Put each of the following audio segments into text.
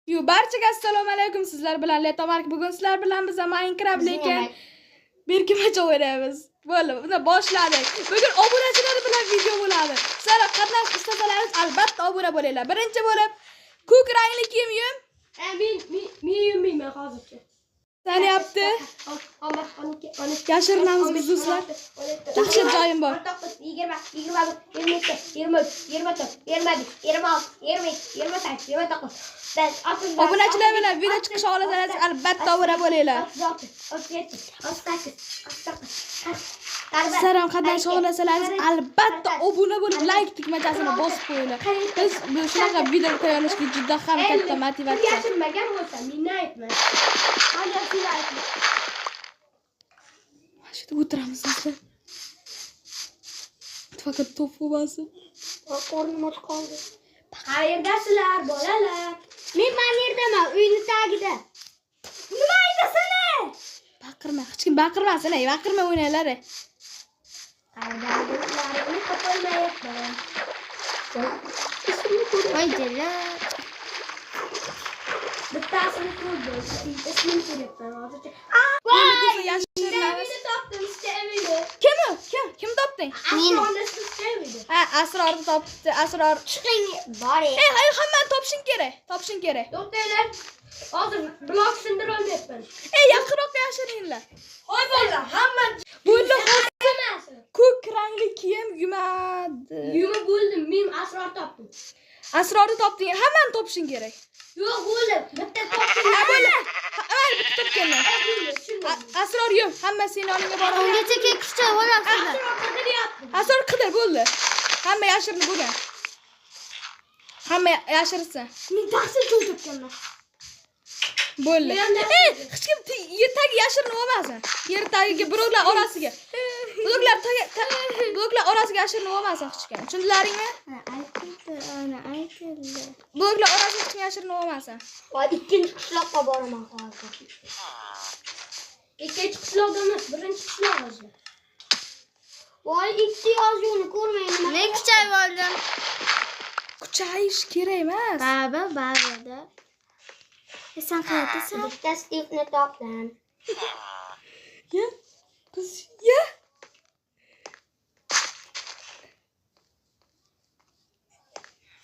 Barchaga assalomu alaykum. Sizlar bilan Letomark. Bugun sizlar bilan biz Minecraft lekin berkimacha o'ynaymiz. Bo'ldi, unda boshladik. Bugun obunachilar bilan video bo'ladi. Sizlar qatnashish istasalaringiz albatta obuna bo'linglar. Birinchi bo'lib ko'k rangli kiyim yum. Men yummayman hozircha. Sani yapti. Yashirinamiz biz do'stlar. Dahshat joyim bor. 20, 22, 23, 24, 25, 26, 27, 28, 29. Obunachilar bilan video chiqishi xohlasangiz albatta obuna bo'linglar. 37, 38, 39. Sizlar ham qatnashish xohlasalaringiz albatta obuna bo'lib like tugmachasini bosib qo'yinglar. Biz bu shunaqa video tayyorlashga juda ham katta motivatsiya. Yashirmagan bo'lsa men aytman. Hozir siz ayting. Shu yerda o'tiramiz sizlar. Faqat top bo'lmasin. Qornim och qoldi. Qayerdasizlar bolalar? Men mana yerdaman, uyni tagida. Nima aytasizlar? Baqirma, hech kim baqirmasin, baqirma o'ynanglar. Qaydalaringizni topolmayapman. Qaydalar? Bittasini ko'rdim, ismini ko'ryapman hozircha. Meni topdim, istamadi. Kim topding? Meni. Ha, Asrorni topdi. Asror. Chiqing, boring. Hammani topishing kerak. Topishing kerak. To'xtanglar. Hozir blok sindira olmayapman. Yaqinroqqa yashiringlar. Hoy bola, hamma Bo'ldi, hammasi. ko'k rangli kiyim yumadi. Yuma bo'ldim, men asror topdim. Asrorni topding, hammani topishing kerak. Yo'q, bo'ldi. Bitta topdim. Bo'ldi. Mana bitta topganman. Asror yum, hamma seni yoningga boradi. Ungacha kelishcha bo'lasizlar. Asror qidiryapti. Asror qidir bo'ldi. Hamma yashirin bo'lgan. Hamma yashirsin. Men taksi topganman. Bo'ldi. Hech kim yer tagiga yashirin olmasin. Yer tagiga birovlar orasiga. Bloklar orasiga yashirin olmasin hech kim. Tushundilaringmi? Aytildi. Bloklar orasiga hech kim yashirin olmasin. Voy, ikkinchi qishloqqa boraman hozir. Ikkinchi qishloqda emas, birinchi qishloq hozir. Voy, ikki yozuvni ko'rmayman. Men kuchayib oldim. Kuchayish kerak emas. Ba'da. Sen qayerdasan? Bitta Steve'ni topdim. Ya.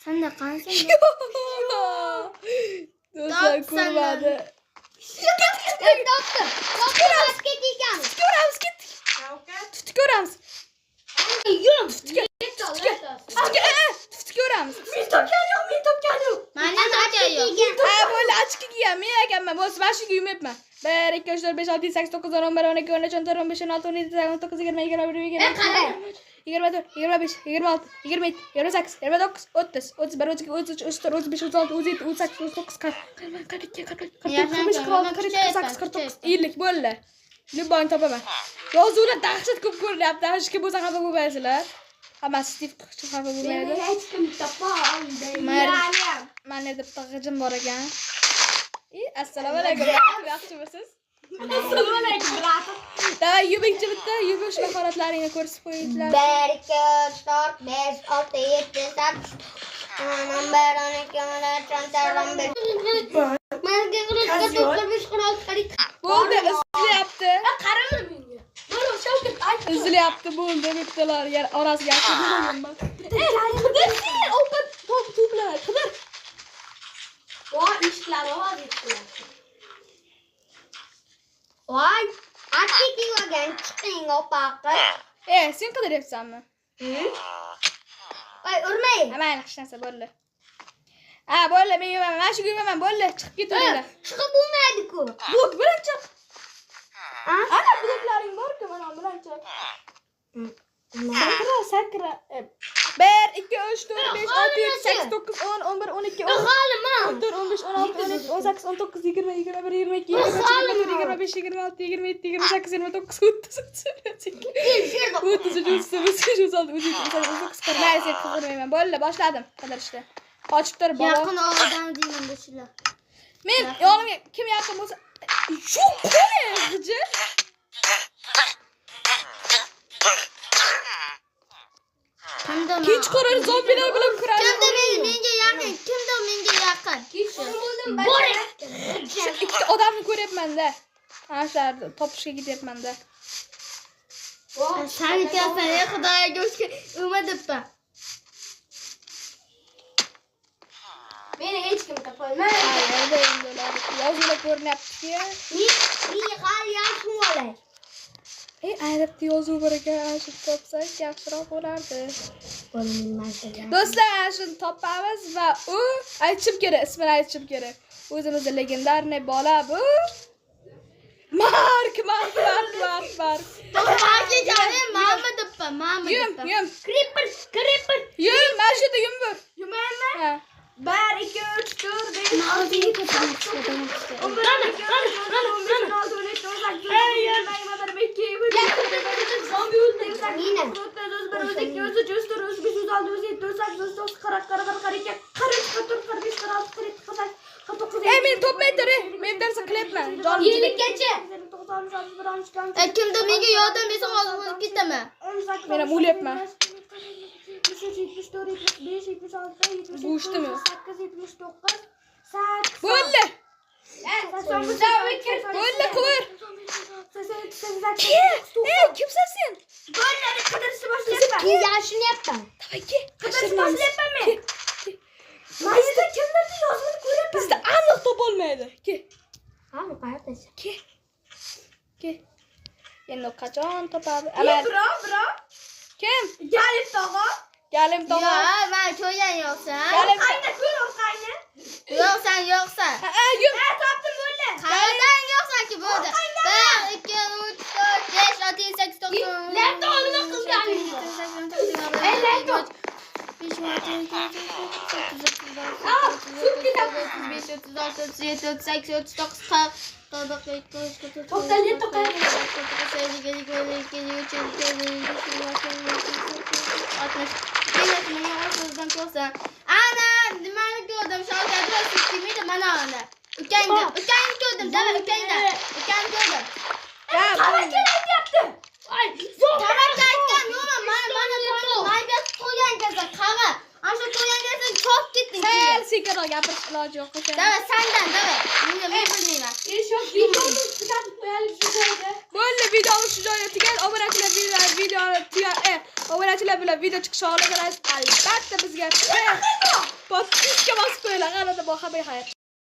Senda qancha? Do'stlar ko'rmadi. Topdim. Ko'ramiz ketdik. Ko'ramiz. Yum. Ko'ramiz. Men topganim. Mana topganim. Bo'ldi, ochki kiyam. Men ekanman. Bo'lsa, mana shu kiymayapman. 1 2 3 4 5 6 7 8 9 10 11 12 13 14 15 16 17 18 19 20 21 24 25 26 27 28 29 30 31 32 33 34 35 36 37 38 39 40 50 bo'ldi. Libon topaman. Yozuvlar dahshat ko'p ko'rinyapti. Hech kim bo'lsa xafa bo'lmaysizlar. Hammasi Steve xafa bo'lmaydi. Hech kim topolmaydi. Mana bitta g'ijim bor ekan. Assalomu alaykum. Yaxshimisiz? Assalomu alaykum, brat. Davay, yubingchi bitta, yubish mahoratlaringni ko'rsatib qo'yinglar. 1 2 3 4 5 6 7 8 Bo'ldi, izlayapti. Qarama menga. Mana Shavkat aytdi. Izlayapti, bo'ldi, bittalar yer orasiga yashirganman. Qidir, ovqat to'plar, qidir. Voy, ishlar hozir. Voy, atiki o'rgan chiqing opaqi. Sen qidiryapsanmi? Voy, urmay. Mayli, hech narsa bo'ldi. Bo'ldi, men yubaman. Mana shu yubaman, bo'ldi, chiqib ketaveringlar. Chiqib bo'lmaydi-ku. Blok bilan chiq. Ana bloklaring bor-ku, mana bilan chiq. Sakra. 1 2 3 4 5 6 7 8 9 10 11 12 G'oliman. 14 15 16 17 18 19 20 21 22 23 25 26 27 28 29 30 Bo'ldi, boshladim qidirishni. Qochib tur, bobo. Yaqin odam deyman shular. Men yonimga kim yaqin bo'lsa, shu qo'li Keç ko'rar zombilar bilan kurashadi. Kimda menga yaqin? Kimda menga yaqin? Ikkita odamni ko'ryapman-da. Ana shularni topishga ketyapman-da. Sen aytayapsan, xudoga shukr, umadibman. Meni hech kim topolmaydi. Qayerda endi ular? Yozuvlar ko'rinyapti-ki. Men hali yaxshi olay. Ayniqsa yozuv bor ekan, ana shuni topsak yaxshiroq bo'lardi. Bo'lmaydi. Do'stlar, ana shuni topamiz va u aytishim kerak, ismini aytishim kerak. O'zimizning legendarniy bola bu. Mark. To'g'ri ganim, mana dibman, mana dibman. Yum. Creeper. Yum, mana shu yerda yum bor. Yumaymi? Ha. 1 2 3 4 5 6 7 8 Men topmaydir, men darsa qilyapman. Kimda menga yordam bersa hozir o'zib ketaman. Men ham o'lyapman. Bo'shdimi? Bo'ldi. Bo'ldi, quvur. Kimsan sen? Men yashinyapman. Davay, ke. Bizda aniq topolmaydi. Ke. Ke. Endi qachon topadi? Bro. Kim? Galim tog'a. Galim tog'a. Yo'q, men ko'rgan yo'qsan. Galim. Yo'qsan. Yum. Topdim bo'ldi. Qayerdan yo'qsanki bo'ldi? 1 2 3 4 5 6 7 8 9 Laptop olib qilganing. Ana, nimani ko'rdim? Shavkat va Suttimidi mana ana. Ukangni ko'rdim, dava ukangni. Ukangni ko'rdim. Qanaqa aytayapti? Voy, qanaqa aytgan? Yo'q, mana maybet qo'ygan kaza, qara. Ana qo'ygan kaza chop ketding. Sen sekinroq gapirish iloji yo'q ekan. Dava sendan, dava. Men bilmayman. Videoni tugatib qo'yaylik shu joyda. Bo'ldi, videomiz shu joyda tugal. Obunachilar bilan video chiqishi xohlasangiz albatta bizga podpiska bosib qo'yinglar. G'alati xabar.